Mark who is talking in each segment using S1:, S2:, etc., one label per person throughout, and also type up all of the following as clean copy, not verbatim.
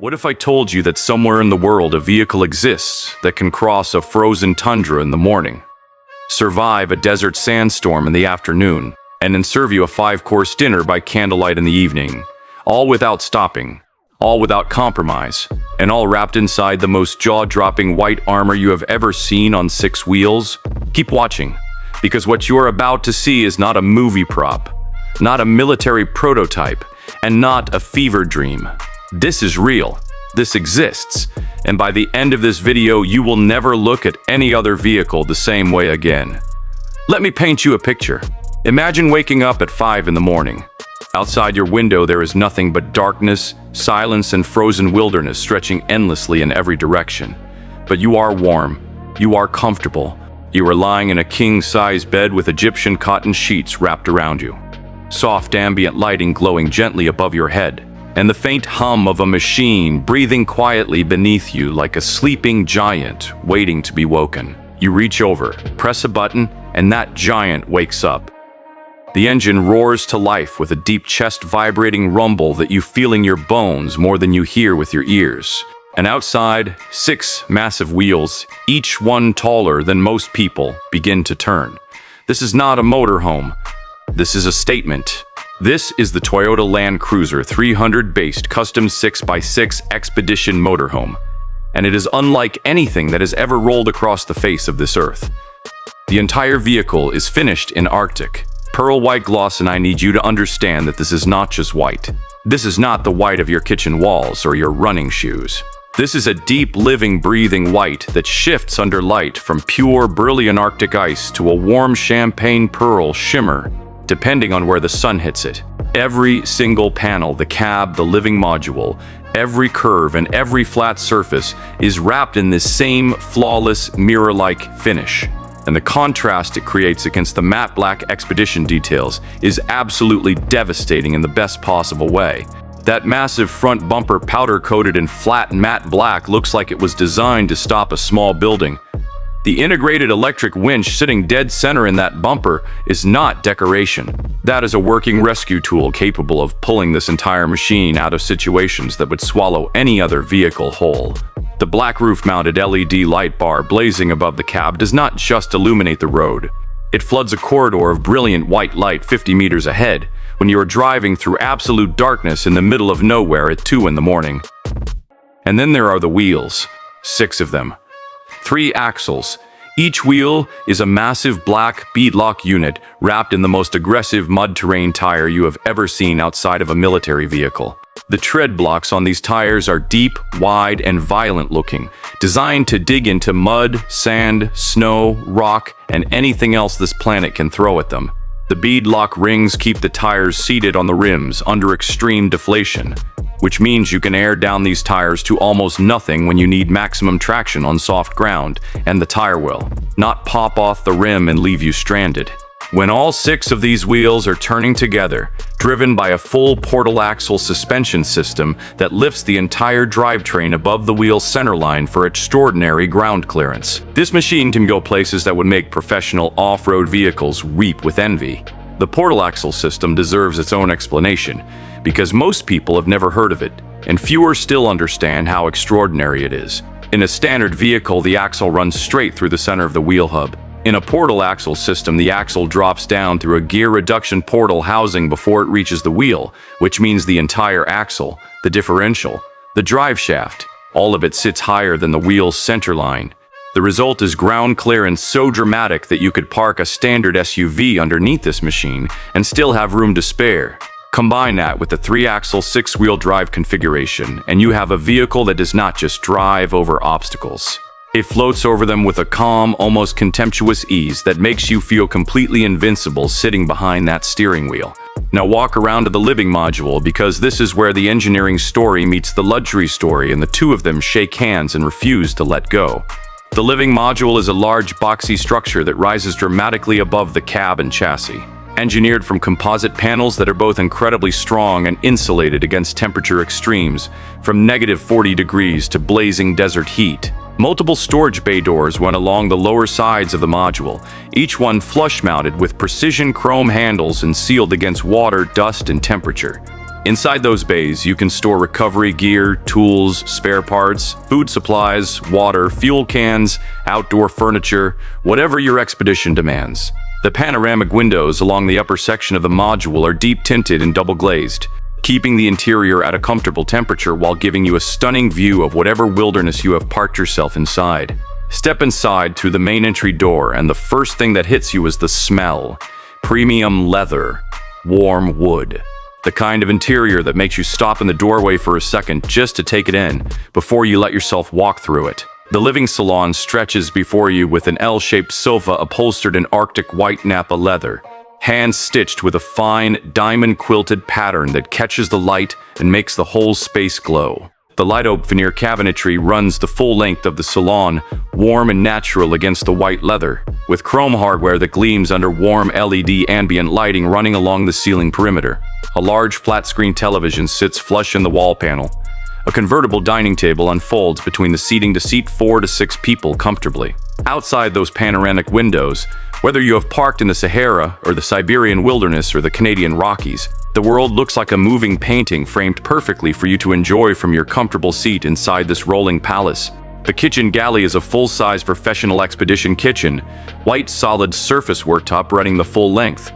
S1: What if I told you that somewhere in the world a vehicle exists that can cross a frozen tundra in the morning, survive a desert sandstorm in the afternoon, and then serve you a 5-course dinner by candlelight in the evening, all without stopping, all without compromise, and all wrapped inside the most jaw-dropping white armor you have ever seen on 6 wheels? Keep watching, because what you're about to see is not a movie prop, not a military prototype, and not a fever dream. This is real. This exists. And by the end of this video, you will never look at any other vehicle the same way again. Let me paint you a picture. Imagine waking up at 5 in the morning. Outside your window, there is nothing but darkness, silence, and frozen wilderness stretching endlessly in every direction. But you are warm. You are comfortable. You are lying in a king-size bed with Egyptian cotton sheets wrapped around you. Soft ambient lighting glowing gently above your head, and the faint hum of a machine breathing quietly beneath you like a sleeping giant waiting to be woken. You reach over, press a button, and that giant wakes up. The engine roars to life with a deep chest vibrating rumble that you feel in your bones more than you hear with your ears. And outside, 6 massive wheels, each one taller than most people, begin to turn. This is not a motorhome. This is a statement. This is the Toyota Land Cruiser 300-based custom 6x6 expedition motorhome, and it is unlike anything that has ever rolled across the face of this earth. The entire vehicle is finished in Arctic, pearl white gloss, and I need you to understand that this is not just white. This is not the white of your kitchen walls or your running shoes. This is a deep, living, breathing white that shifts under light from pure, brilliant Arctic ice to a warm champagne pearl shimmer, depending on where the sun hits it. Every single panel, the cab, the living module, every curve and every flat surface is wrapped in this same flawless, mirror-like finish. And the contrast it creates against the matte black expedition details is absolutely devastating in the best possible way. That massive front bumper, powder-coated in flat matte black, looks like it was designed to stop a small building. The integrated electric winch sitting dead center in that bumper is not decoration. That is a working rescue tool capable of pulling this entire machine out of situations that would swallow any other vehicle whole. The black roof-mounted LED light bar blazing above the cab does not just illuminate the road. It floods a corridor of brilliant white light 50 meters ahead when you are driving through absolute darkness in the middle of nowhere at 2 in the morning. And then there are the wheels, 6 of them. 3 axles. Each wheel is a massive black beadlock unit wrapped in the most aggressive mud terrain tire you have ever seen outside of a military vehicle. The tread blocks on these tires are deep, wide, and violent looking, designed to dig into mud, sand, snow, rock, and anything else this planet can throw at them. The beadlock rings keep the tires seated on the rims under extreme deflation, which means you can air down these tires to almost nothing when you need maximum traction on soft ground, and the tire will not pop off the rim and leave you stranded. When all 6 of these wheels are turning together, driven by a full portal axle suspension system that lifts the entire drivetrain above the wheel's centerline for extraordinary ground clearance, this machine can go places that would make professional off-road vehicles weep with envy. The portal axle system deserves its own explanation, because most people have never heard of it, and fewer still understand how extraordinary it is. In a standard vehicle, the axle runs straight through the center of the wheel hub. In a portal axle system, the axle drops down through a gear reduction portal housing before it reaches the wheel, which means the entire axle, the differential, the drive shaft, all of it sits higher than the wheel's centerline. The result is ground clearance so dramatic that you could park a standard SUV underneath this machine and still have room to spare. Combine that with the 3-axle 6-wheel drive configuration, and you have a vehicle that does not just drive over obstacles. It floats over them with a calm, almost contemptuous ease that makes you feel completely invincible sitting behind that steering wheel. Now walk around to the living module, because this is where the engineering story meets the luxury story, and the 2 of them shake hands and refuse to let go. The living module is a large, boxy structure that rises dramatically above the cab and chassis. Engineered from composite panels that are both incredibly strong and insulated against temperature extremes, from -40 degrees to blazing desert heat. Multiple storage bay doors went along the lower sides of the module, each one flush-mounted with precision chrome handles and sealed against water, dust, and temperature. Inside those bays, you can store recovery gear, tools, spare parts, food supplies, water, fuel cans, outdoor furniture, whatever your expedition demands. The panoramic windows along the upper section of the module are deep tinted and double glazed, keeping the interior at a comfortable temperature while giving you a stunning view of whatever wilderness you have parked yourself inside. Step inside through the main entry door, and the first thing that hits you is the smell. Premium leather, warm wood. The kind of interior that makes you stop in the doorway for a second just to take it in before you let yourself walk through it. The living salon stretches before you with an L-shaped sofa upholstered in Arctic white Napa leather, hand-stitched with a fine, diamond-quilted pattern that catches the light and makes the whole space glow. The light oak veneer cabinetry runs the full length of the salon, warm and natural against the white leather, with chrome hardware that gleams under warm LED ambient lighting running along the ceiling perimeter. A large flat-screen television sits flush in the wall panel. A convertible dining table unfolds between the seating to seat 4 to 6 people comfortably. Outside those panoramic windows, whether you have parked in the Sahara or the Siberian wilderness or the Canadian Rockies, the world looks like a moving painting framed perfectly for you to enjoy from your comfortable seat inside this rolling palace. The kitchen galley is a full-size professional expedition kitchen, white solid surface worktop running the full length,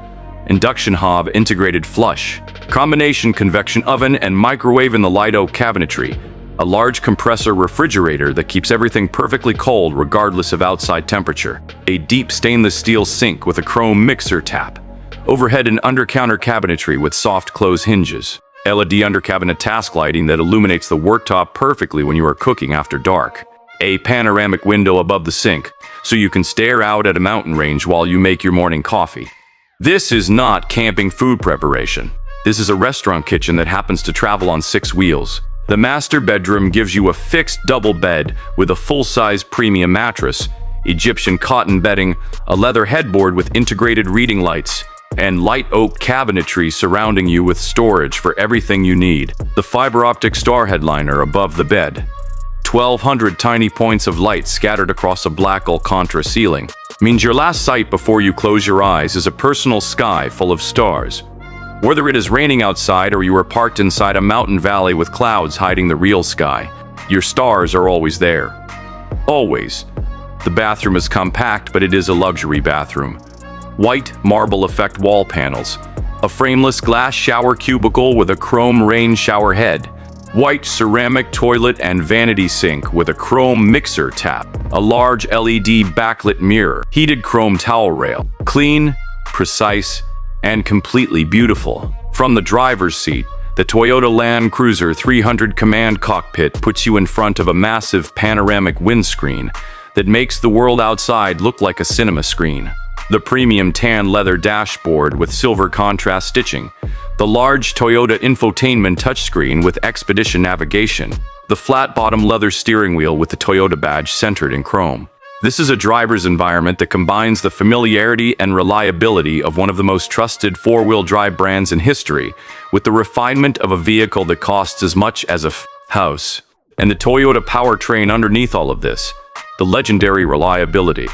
S1: induction hob integrated flush, combination convection oven and microwave in the light oak cabinetry, a large compressor refrigerator that keeps everything perfectly cold regardless of outside temperature, a deep stainless steel sink with a chrome mixer tap, overhead and under-counter cabinetry with soft close hinges, LED under-cabinet task lighting that illuminates the worktop perfectly when you are cooking after dark, a panoramic window above the sink so you can stare out at a mountain range while you make your morning coffee. This is not camping food preparation. This is a restaurant kitchen that happens to travel on 6 wheels. The master bedroom gives you a fixed double bed with a full-size premium mattress, Egyptian cotton bedding, a leather headboard with integrated reading lights, and light oak cabinetry surrounding you with storage for everything you need. The fiber optic star headliner above the bed. 1,200 tiny points of light scattered across a black Alcantara ceiling means your last sight before you close your eyes is a personal sky full of stars. Whether it is raining outside or you are parked inside a mountain valley with clouds hiding the real sky, your stars are always there. Always. The bathroom is compact, but it is a luxury bathroom. White marble effect wall panels, a frameless glass shower cubicle with a chrome rain shower head, white ceramic toilet and vanity sink with a chrome mixer tap, a large LED backlit mirror, heated chrome towel rail, clean, precise, and completely beautiful. From the driver's seat, the Toyota Land Cruiser 300 Command cockpit puts you in front of a massive panoramic windscreen that makes the world outside look like a cinema screen. The premium tan leather dashboard with silver contrast stitching, the large Toyota infotainment touchscreen with Expedition navigation, the flat-bottom leather steering wheel with the Toyota badge centered in chrome. This is a driver's environment that combines the familiarity and reliability of one of the most trusted four-wheel drive brands in history with the refinement of a vehicle that costs as much as a house. And the Toyota powertrain underneath all of this, the legendary reliability,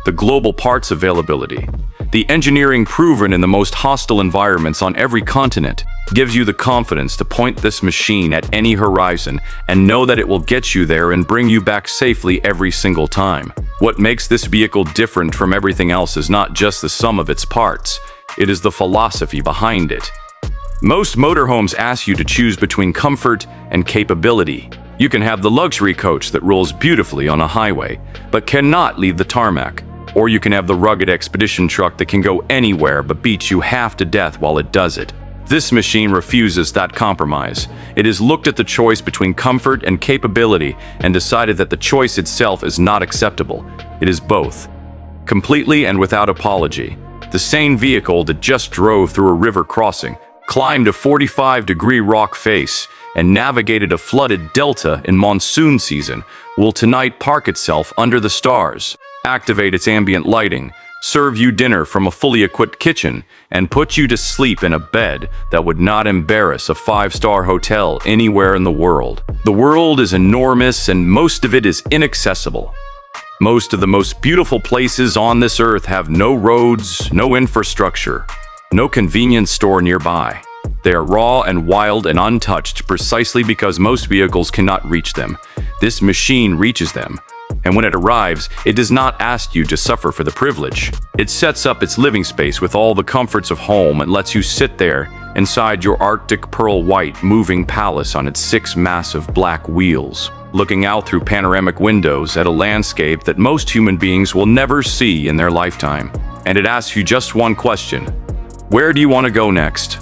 S1: the global parts availability, the engineering proven in the most hostile environments on every continent, gives you the confidence to point this machine at any horizon and know that it will get you there and bring you back safely every single time. What makes this vehicle different from everything else is not just the sum of its parts, it is the philosophy behind it. Most motorhomes ask you to choose between comfort and capability. You can have the luxury coach that rolls beautifully on a highway, but cannot leave the tarmac. Or you can have the rugged expedition truck that can go anywhere but beats you half to death while it does it. This machine refuses that compromise. It has looked at the choice between comfort and capability and decided that the choice itself is not acceptable. It is both. Completely and without apology. The same vehicle that just drove through a river crossing, climbed a 45-degree rock face, and navigated a flooded delta in monsoon season will tonight park itself under the stars, activate its ambient lighting, serve you dinner from a fully equipped kitchen, and put you to sleep in a bed that would not embarrass a 5-star hotel anywhere in the world. The world is enormous and most of it is inaccessible. Most of the most beautiful places on this earth have no roads, no infrastructure, no convenience store nearby. They are raw and wild and untouched precisely because most vehicles cannot reach them. This machine reaches them. And when it arrives, it does not ask you to suffer for the privilege. It sets up its living space with all the comforts of home and lets you sit there inside your Arctic pearl white moving palace on its 6 massive black wheels, looking out through panoramic windows at a landscape that most human beings will never see in their lifetime. And it asks you just one question: where do you want to go next?